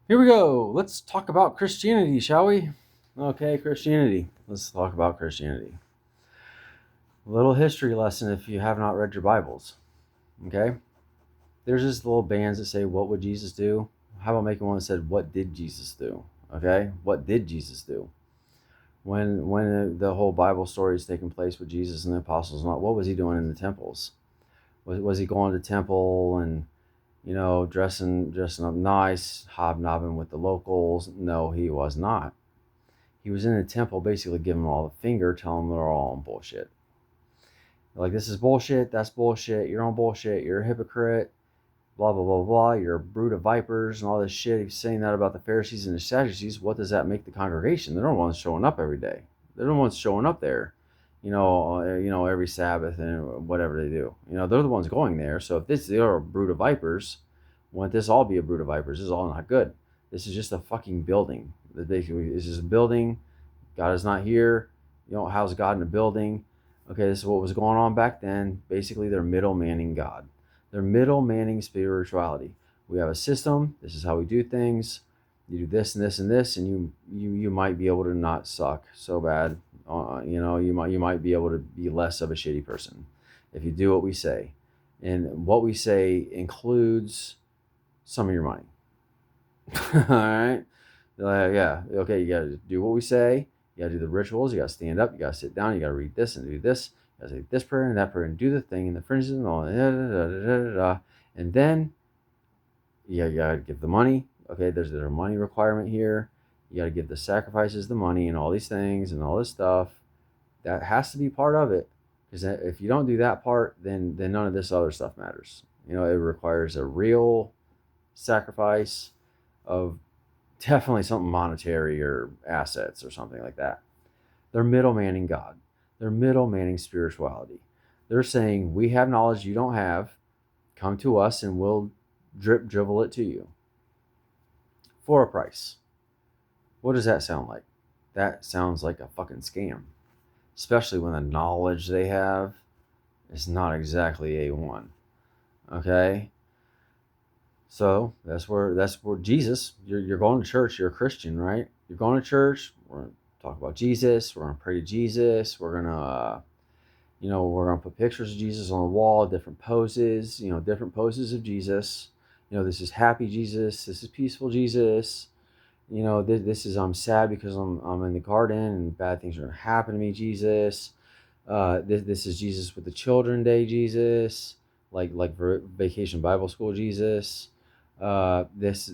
Here we go. Let's talk about Christianity, shall we? Okay, Christianity. Let's talk about Christianity. A little history lesson if you have not read your Bibles. Okay? There's just little bands that say, "What would Jesus do?" How about making one that said, "What did Jesus do?" Okay? What did Jesus do? When the whole Bible story is taking place with Jesus and the apostles, not what was he doing in the temples? Was he going to the temple and dressing up nice, hobnobbing with the locals? No, he was not. He was in the temple basically giving them all the finger, telling them they're all on bullshit. Like, this is bullshit, that's bullshit, you're on bullshit, you're a hypocrite, blah, blah, blah, blah, you're a brood of vipers and all this shit. He's saying that about the Pharisees and the Sadducees. What does that make the congregation? They're the ones showing up every day. They're the ones showing up there, every Sabbath and whatever they do. They're the ones going there. So if they're a brood of vipers, wouldn't this all be a brood of vipers? This is all not good. This is just a fucking building. Basically, this is a building. God is not here. You don't house God in a building. Okay, this is what was going on back then. Basically, they're middle manning God. They're middle manning spirituality. We have a system. This is how we do things. You do this and this and this, and you might be able to not suck so bad. You might be able to be less of a shitty person if you do what we say, and what we say includes some of your money. All right. Yeah. Okay. You got to do what we say. You got to do the rituals. You got to stand up. You got to sit down. You got to read this and do this. You got to say this prayer and that prayer and do the thing and the fringes and all. And then you got to give the money. Okay. There's a money requirement here. You got to give the sacrifices, the money, and all these things and all this stuff. That has to be part of it. Because if you don't do that part, then none of this other stuff matters. It requires a real sacrifice of definitely something monetary or assets or something like that. They're middlemaning God. They're middlemaning spirituality. They're saying, we have knowledge you don't have. Come to us and we'll dribble it to you for a price. What does that sound like? That sounds like a fucking scam, especially when the knowledge they have is not exactly A1. Okay? So that's where Jesus. You're going to church. You're a Christian, right? You're going to church. We're gonna talk about Jesus. We're gonna pray to Jesus. We're gonna put pictures of Jesus on the wall, different poses. Different poses of Jesus. This is happy Jesus. This is peaceful Jesus. This is I'm sad because I'm in the garden and bad things are gonna happen to me. Jesus. This is Jesus with the children day Jesus, like Vacation Bible School Jesus. This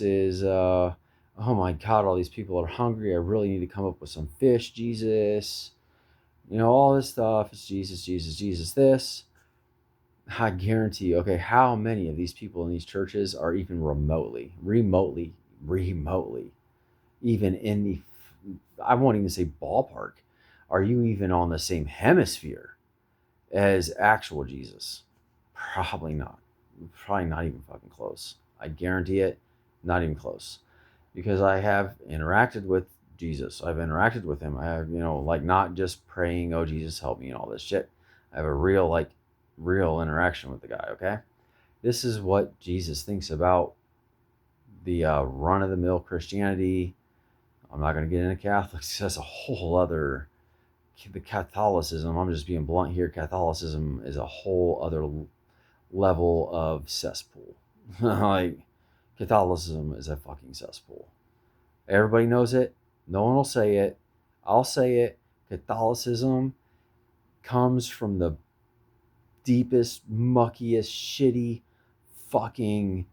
is oh my God, all these people are hungry. I really need to come up with some fish Jesus. All this stuff is Jesus, Jesus, Jesus. This, I guarantee. Okay, how many of these people in these churches are even remotely, even in the, I won't even say ballpark. Are you even on the same hemisphere as actual Jesus? Probably not. Probably not even fucking close. I guarantee it, not even close. Because I have interacted with Jesus. I've interacted with him. I have, not just praying, "Oh, Jesus, help me," and all this shit. I have a real interaction with the guy, okay? This is what Jesus thinks about the run of the mill Christianity. I'm not going to get into Catholics. That's a whole other. The Catholicism, I'm just being blunt here. Catholicism is a whole other level of cesspool. Like, Catholicism is a fucking cesspool. Everybody knows it. No one will say it. I'll say it. Catholicism comes from the deepest, muckiest, shitty, fucking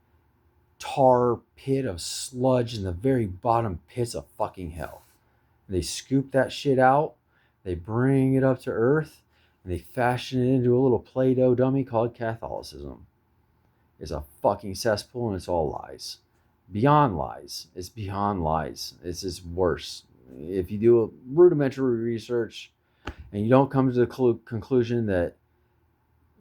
tar pit of sludge in the very bottom pits of fucking hell. They scoop that shit out. They bring it up to earth. And they fashion it into a little Play-Doh dummy called Catholicism. It's a fucking cesspool and it's all lies. Beyond lies. It's beyond lies. It's just worse. If you do a rudimentary research and you don't come to the conclusion that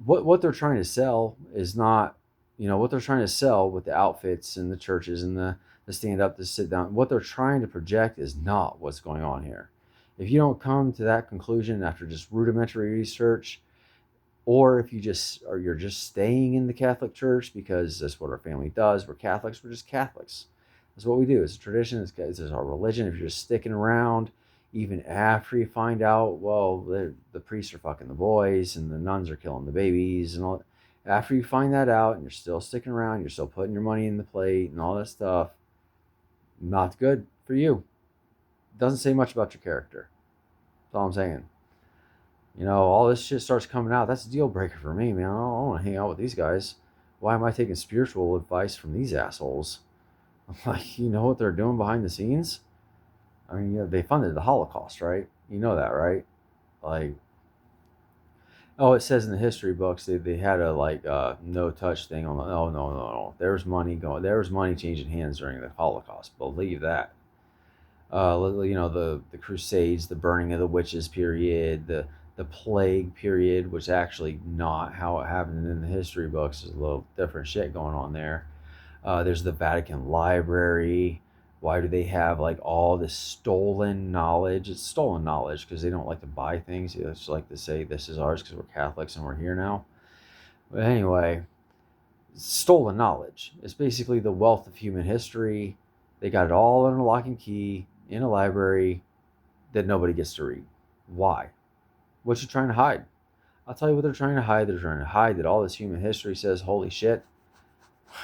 what they're trying to sell is not, what they're trying to sell with the outfits and the churches and the stand up, the sit down, what they're trying to project is not what's going on here. If you don't come to that conclusion after just rudimentary research, or if you're just staying in the Catholic Church because that's what our family does, we're Catholics, we're just Catholics. That's what we do. It's a tradition. It's our religion. If you're just sticking around, even after you find out, well, the priests are fucking the boys and the nuns are killing the babies and all. After you find that out and you're still sticking around, you're still putting your money in the plate and all that stuff, not good for you. Doesn't say much about your character. That's all I'm saying. All this shit starts coming out. That's a deal breaker for me, man. I don't want to hang out with these guys. Why am I taking spiritual advice from these assholes? Like, you know what they're doing behind the scenes? I mean, they funded the Holocaust, right? You know that, right? Like, oh, it says in the history books they had a no touch thing on the. Oh, no. There was money changing hands during the Holocaust. Believe that. The Crusades, the burning of the witches period, the plague period, which actually not how it happened in the history books. There's a little different shit going on there. There's the Vatican Library. Why do they have all this stolen knowledge? It's stolen knowledge because they don't like to buy things. They just like to say this is ours because we're Catholics and we're here now. But anyway, stolen knowledge. It's basically the wealth of human history. They got it all under lock and key in a library that nobody gets to read. Why? What you trying to hide? I'll tell you what they're trying to hide. They're trying to hide that all this human history says, holy shit,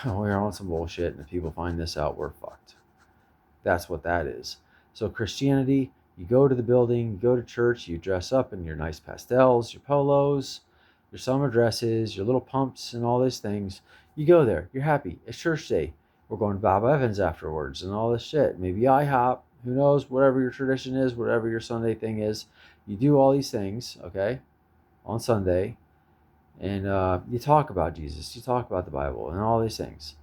we're on some bullshit, and if people find this out, we're fucked. That's what that is. So Christianity, you go to the building, you go to church, you dress up in your nice pastels, your polos, your summer dresses, your little pumps, and all these things. You go there, you're happy. It's church day. We're going to Bob Evans afterwards and all this shit. Maybe IHOP, who knows, whatever your tradition is, whatever your Sunday thing is. You do all these things, okay, on Sunday. And you talk about Jesus, you talk about the Bible and all these things.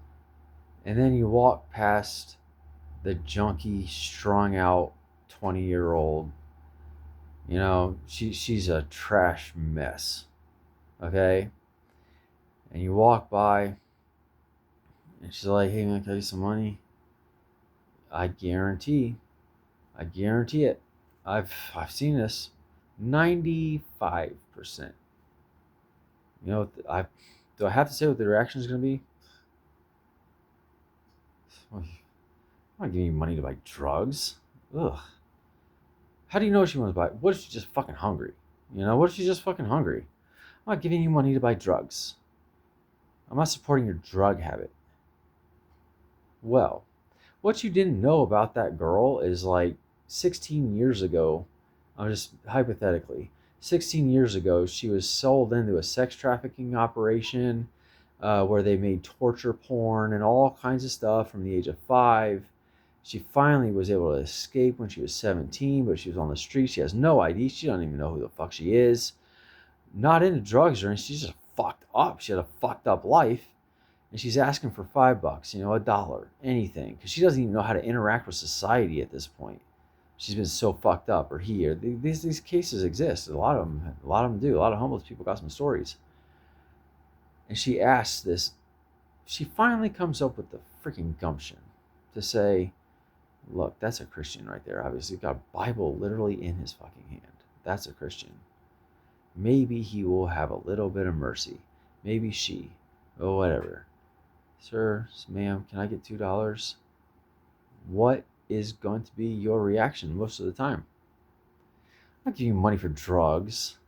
And then you walk past the junky, strung out 20-year-old. She's a trash mess, okay? And you walk by, and she's like, hey man, can I get some money? I guarantee it. I've seen this. 95%. Do I have to say what the reaction is going to be? I'm not giving you money to buy drugs. Ugh. How do you know what she wants to buy? What if she's just fucking hungry? What if she's just fucking hungry? I'm not giving you money to buy drugs. I'm not supporting your drug habit. Well, what you didn't know about that girl is 16 years ago, I'm just hypothetically, 16 years ago, she was sold into a sex trafficking operation where they made torture porn and all kinds of stuff from the age of 5. She finally was able to escape when she was 17, but she was on the street. She has no ID. She doesn't even know who the fuck she is. Not into drugs or anything. She's just fucked up. She had a fucked up life. And she's asking for $5, $1, anything. Because she doesn't even know how to interact with society at this point. She's been so fucked up, or he, or these cases exist. A lot of them do. A lot of homeless people got some stories. And she asks this. She finally comes up with the freaking gumption to say, look, that's a Christian right there. Obviously, he's got a Bible literally in his fucking hand. That's a Christian. Maybe he will have a little bit of mercy. Maybe she, or whatever. Sir, ma'am, can I get $2? What is going to be your reaction most of the time? I'm not giving you money for drugs.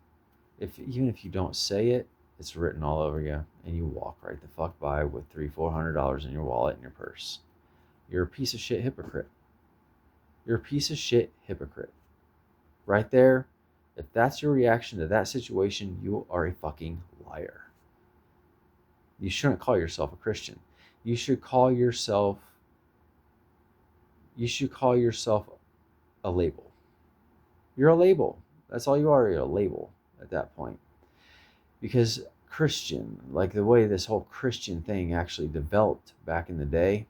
Even if you don't say it, it's written all over you, and you walk right the fuck by with $300-$400 in your wallet and your purse. You're a piece of shit hypocrite. You're a piece of shit hypocrite. Right there, if that's your reaction to that situation, you are a fucking liar. You shouldn't call yourself a Christian. You should call yourself a label. You're a label. That's all you are. You're a label at that point. Because Christian, like the way this whole Christian thing actually developed back in the day,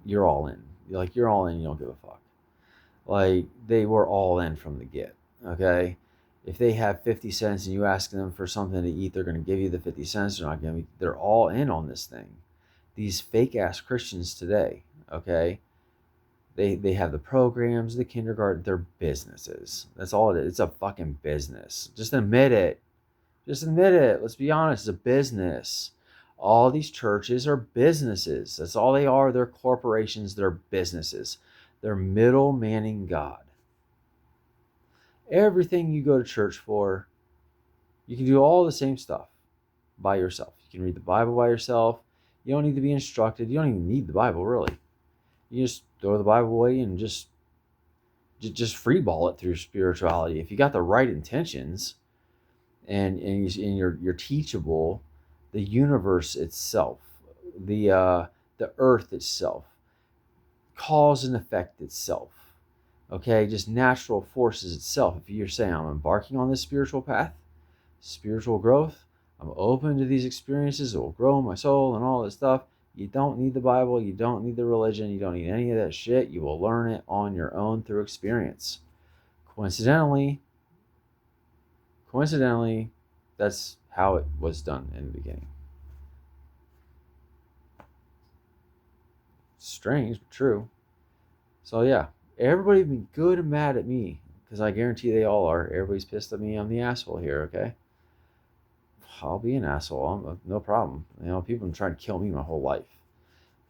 you're all in. You're all in, you don't give a fuck. They were all in from the get, okay? If they have 50 cents and you ask them for something to eat, they're going to give you the 50 cents. They're all in on this thing. These fake ass Christians today, okay? They have the programs, the kindergarten, they're businesses. That's all it is. It's a fucking business. Just admit it. Let's be honest. It's a business. All these churches are businesses. That's all they are. They're corporations. They're businesses. They're middle-manning God. Everything you go to church for, you can do all the same stuff by yourself. You can read the Bible by yourself. You don't need to be instructed. You don't even need the Bible, really. You just throw the Bible away and just freeball it through spirituality. If you got the right intentions and you're teachable, the universe itself, the earth itself, cause and effect itself, okay, just natural forces itself. If you're saying I'm embarking on this spiritual path, spiritual growth, I'm open to these experiences, it will grow my soul and all this stuff. You don't need the Bible, you don't need the religion, you don't need any of that shit. You will learn it on your own through experience. Coincidentally, that's how it was done in the beginning. Strange, but true. So yeah, everybody been good and mad at me, because I guarantee they all are. Everybody's pissed at me. I'm the asshole here, okay? I'll be an asshole. No problem. People have been trying to kill me my whole life.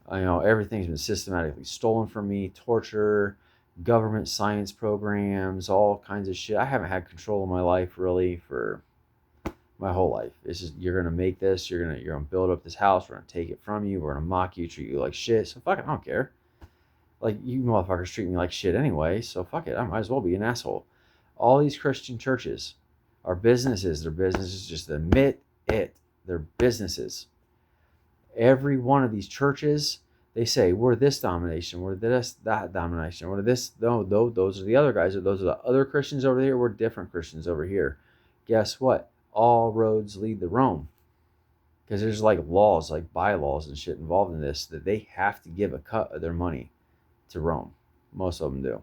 Everything's been systematically stolen from me. Torture, government science programs, all kinds of shit. I haven't had control of my life really for my whole life. It's just, you're gonna make this. You're gonna build up this house. We're gonna take it from you. We're gonna mock you, treat you like shit. So fuck it. I don't care. Like, you motherfuckers treat me like shit anyway. So fuck it. I might as well be an asshole. All these Christian churches are businesses. They're businesses. Just admit it. They're businesses. Every one of these churches, they say, we're this denomination, we're this, that denomination, we're this. No, those are the other guys. Those are the other Christians over here. We're different Christians over here. Guess what? All roads lead to Rome. Because there's like laws, like bylaws and shit involved in this, that they have to give a cut of their money to Rome. Most of them do.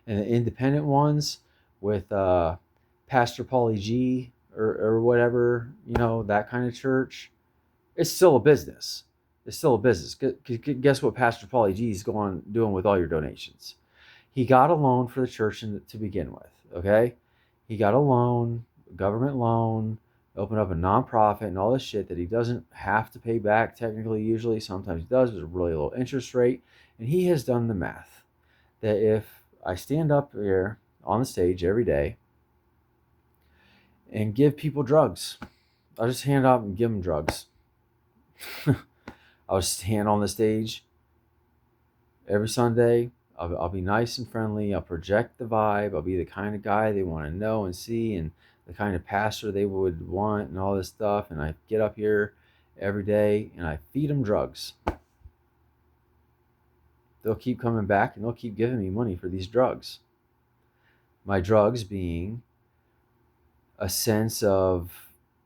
And the independent ones with Pastor Paulie G or whatever, that kind of church, it's still a business. Guess what Pastor Paulie G is doing with all your donations? He got a loan for the church to begin with, okay? He got a loan, a government loan, opened up a nonprofit and all this shit that he doesn't have to pay back technically, usually. Sometimes he does, but it's a really low interest rate. And he has done the math that if I stand up here on the stage every day and give people drugs, I'll just hand out and give them drugs. I'll stand on the stage every Sunday. I'll be nice and friendly. I'll project the vibe. I'll be the kind of guy they want to know and see, and the kind of pastor they would want and all this stuff. And I get up here every day and I feed them drugs. They'll keep coming back and they'll keep giving me money for these drugs. My drugs being a sense of,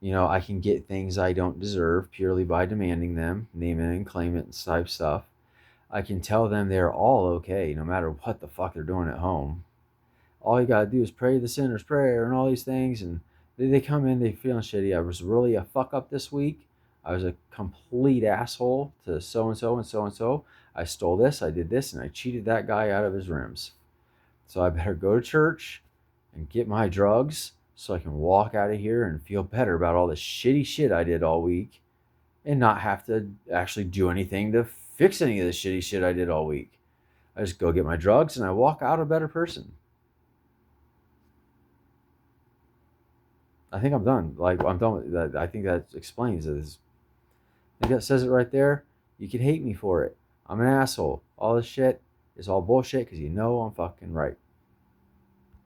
I can get things I don't deserve purely by demanding them, name it and claim it type stuff. I can tell them they're all okay, no matter what the fuck they're doing at home. All you gotta do is pray the sinner's prayer and all these things, and they come in, they feeling shitty. I was really a fuck up this week. I was a complete asshole to so-and-so and so-and-so. I stole this, I did this, and I cheated that guy out of his rims. So I better go to church and get my drugs so I can walk out of here and feel better about all the shitty shit I did all week and not have to actually do anything to fix any of the shitty shit I did all week. I just go get my drugs and I walk out a better person. I think I'm done. I'm done with that. I think that explains it. I think that says it right there. You can hate me for it. I'm an asshole. All this shit is all bullshit because I'm fucking right.